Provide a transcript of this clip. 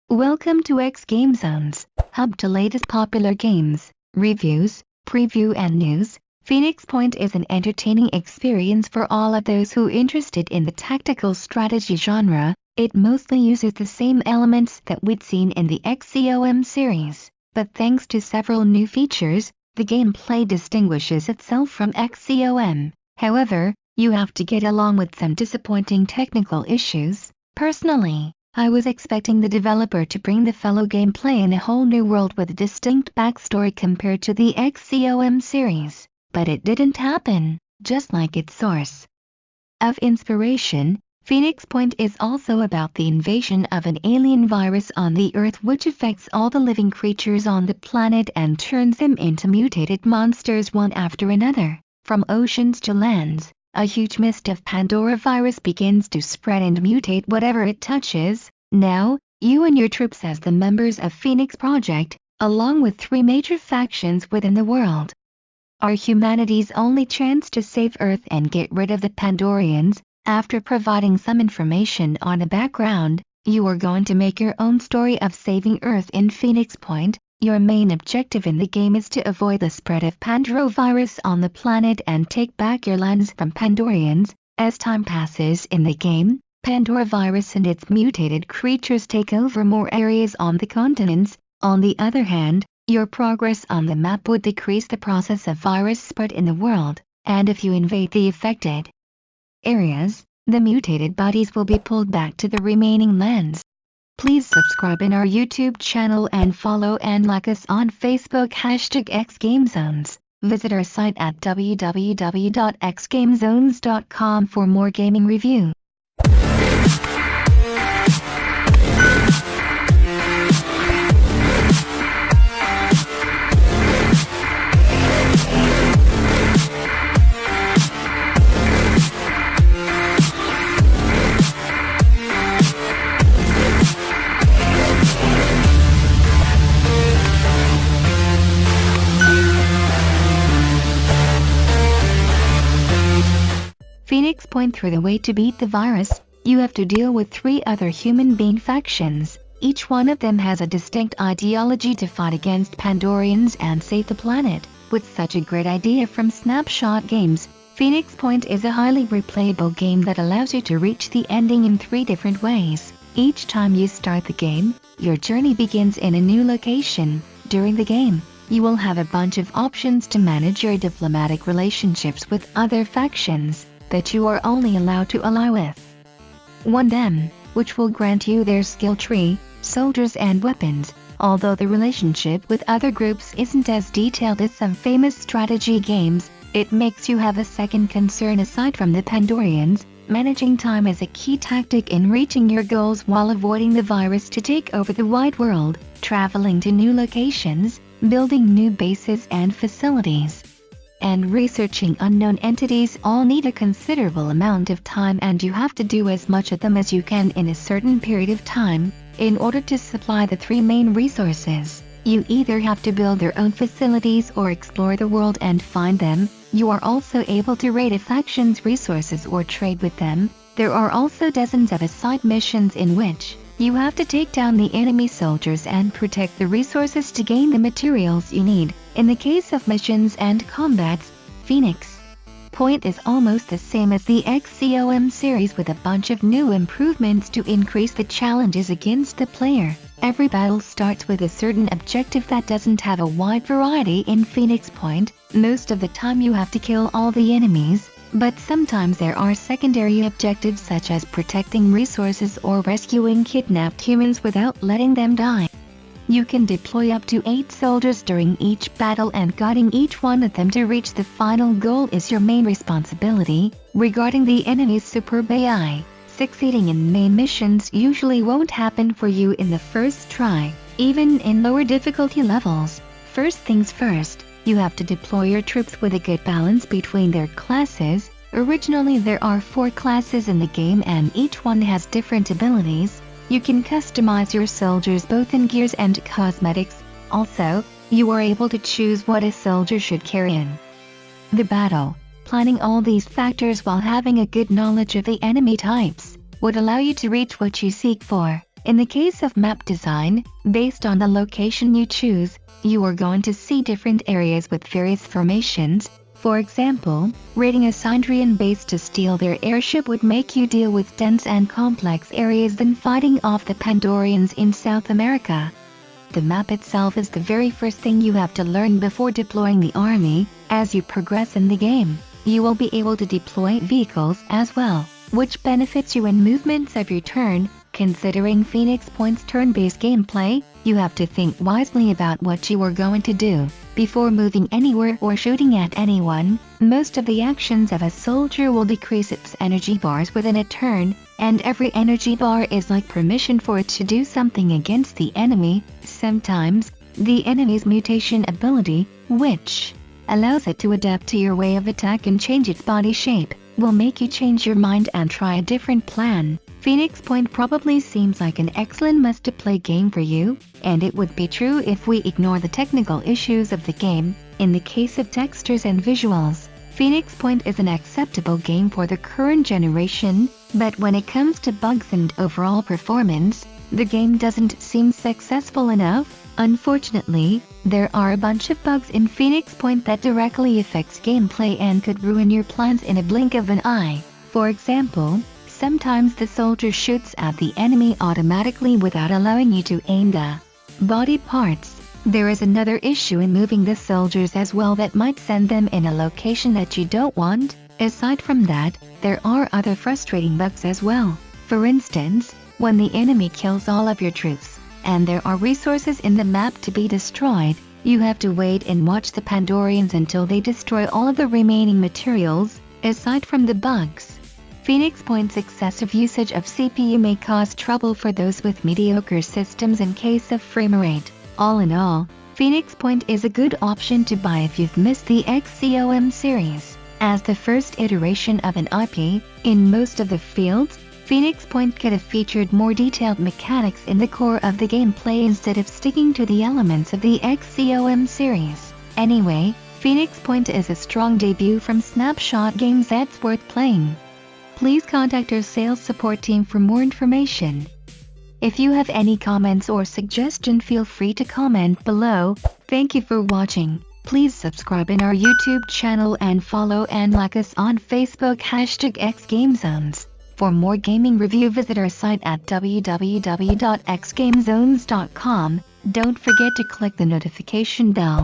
Welcome to xGameZones, hub to latest popular games, reviews, preview and news. Phoenix Point is an entertaining experience for all of those who are interested in the tactical strategy genre. It mostly uses the same elements that we'd seen in the XCOM series, but thanks to several new features, the gameplay distinguishes itself from XCOM. However, you have to get along with some disappointing technical issues. Personally, I was expecting the developer to bring the fellow gameplay in a whole new world with a distinct backstory compared to the XCOM series, but it didn't happen, just like its source of inspiration. Phoenix Point is also about the invasion of an alien virus on the Earth which affects all the living creatures on the planet and turns them into mutated monsters one after another. From oceans to lands, a huge mist of Pandora virus begins to spread and mutate whatever it touches. Now, you and your troops as the members of Phoenix Project, along with 3 major factions within the world, are humanity's only chance to save Earth and get rid of the Pandorians. After providing some information on a background, you are going to make your own story of saving Earth in Phoenix Point. Your main objective in the game is to avoid the spread of Pandorovirus on the planet and take back your lands from Pandorians. As time passes in the game, Pandorovirus and its mutated creatures take over more areas on the continents. On the other hand, your progress on the map would decrease the process of virus spread in the world, and if you invade the affected areas, the mutated bodies will be pulled back to the remaining lands. Please subscribe in our YouTube channel and follow and like us on Facebook #xGameZones. Visit our site at www.xgamezones.com for more gaming review. Phoenix Point. Through the way to beat the virus, you have to deal with 3 other human being factions. Each one of them has a distinct ideology to fight against Pandorians and save the planet. With such a great idea from Snapshot Games, Phoenix Point is a highly replayable game that allows you to reach the ending in 3 different ways. Each time you start the game, your journey begins in a new location. During the game, you will have a bunch of options to manage your diplomatic relationships with other factions that you are only allowed to ally with one them, which will grant you their skill tree, soldiers and weapons. Although the relationship with other groups isn't as detailed as some famous strategy games, it makes you have a second concern aside from the Pandorians. Managing time is a key tactic in reaching your goals while avoiding the virus to take over the wide world. Traveling to new locations, building new bases and facilities, and researching unknown entities all need a considerable amount of time, and you have to do as much of them as you can in a certain period of time. In order to supply the 3 main resources, you either have to build their own facilities or explore the world and find them. You are also able to raid a faction's resources or trade with them. There are also dozens of side missions in which you have to take down the enemy soldiers and protect the resources to gain the materials you need. In the case of missions and combats, Phoenix Point is almost the same as the XCOM series with a bunch of new improvements to increase the challenges against the player. Every battle starts with a certain objective that doesn't have a wide variety in Phoenix Point. Most of the time you have to kill all the enemies, but sometimes there are secondary objectives such as protecting resources or rescuing kidnapped humans without letting them die. You can deploy up to 8 soldiers during each battle, and guiding each one of them to reach the final goal is your main responsibility. Regarding the enemy's superb AI, succeeding in main missions usually won't happen for you in the first try, even in lower difficulty levels. First things first, you have to deploy your troops with a good balance between their classes. Originally there are 4 classes in the game and each one has different abilities. You can customize your soldiers both in gears and cosmetics. Also, you are able to choose what a soldier should carry in the battle. Planning all these factors while having a good knowledge of the enemy types would allow you to reach what you seek for. In the case of map design, based on the location you choose, you are going to see different areas with various formations. For example, raiding a Syndrian base to steal their airship would make you deal with dense and complex areas than fighting off the Pandorians in South America. The map itself is the very first thing you have to learn before deploying the army. As you progress in the game, you will be able to deploy vehicles as well, which benefits you in movements of your turn. Considering Phoenix Point's turn-based gameplay, you have to think wisely about what you are going to do before moving anywhere or shooting at anyone. Most of the actions of a soldier will decrease its energy bars within a turn, and every energy bar is like permission for it to do something against the enemy. Sometimes, the enemy's mutation ability, which allows it to adapt to your way of attack and change its body shape, will make you change your mind and try a different plan. Phoenix Point probably seems like an excellent must-to-play game for you, and it would be true if we ignore the technical issues of the game. In the case of textures and visuals, Phoenix Point is an acceptable game for the current generation, but when it comes to bugs and overall performance, the game doesn't seem successful enough. Unfortunately, there are a bunch of bugs in Phoenix Point that directly affects gameplay and could ruin your plans in a blink of an eye. For example, sometimes the soldier shoots at the enemy automatically without allowing you to aim the body parts. There is another issue in moving the soldiers as well that might send them in a location that you don't want. Aside from that, there are other frustrating bugs as well. For instance, when the enemy kills all of your troops, and there are resources in the map to be destroyed, you have to wait and watch the Pandorians until they destroy all of the remaining materials. Aside from the bugs, Phoenix Point's excessive usage of CPU may cause trouble for those with mediocre systems in case of frame rate. All in all, Phoenix Point is a good option to buy if you've missed the xGameZones series. As the first iteration of an IP, in most of the fields, Phoenix Point could have featured more detailed mechanics in the core of the gameplay instead of sticking to the elements of the xGameZones series. Anyway, Phoenix Point is a strong debut from Snapshot Games that's worth playing. Please contact our sales support team for more information. If you have any comments or suggestion, feel free to comment below. Thank you for watching. Please subscribe in our YouTube channel and follow and like us on Facebook #xGameZones. For more gaming review, visit our site at www.xgamezones.com. Don't forget to click the notification bell.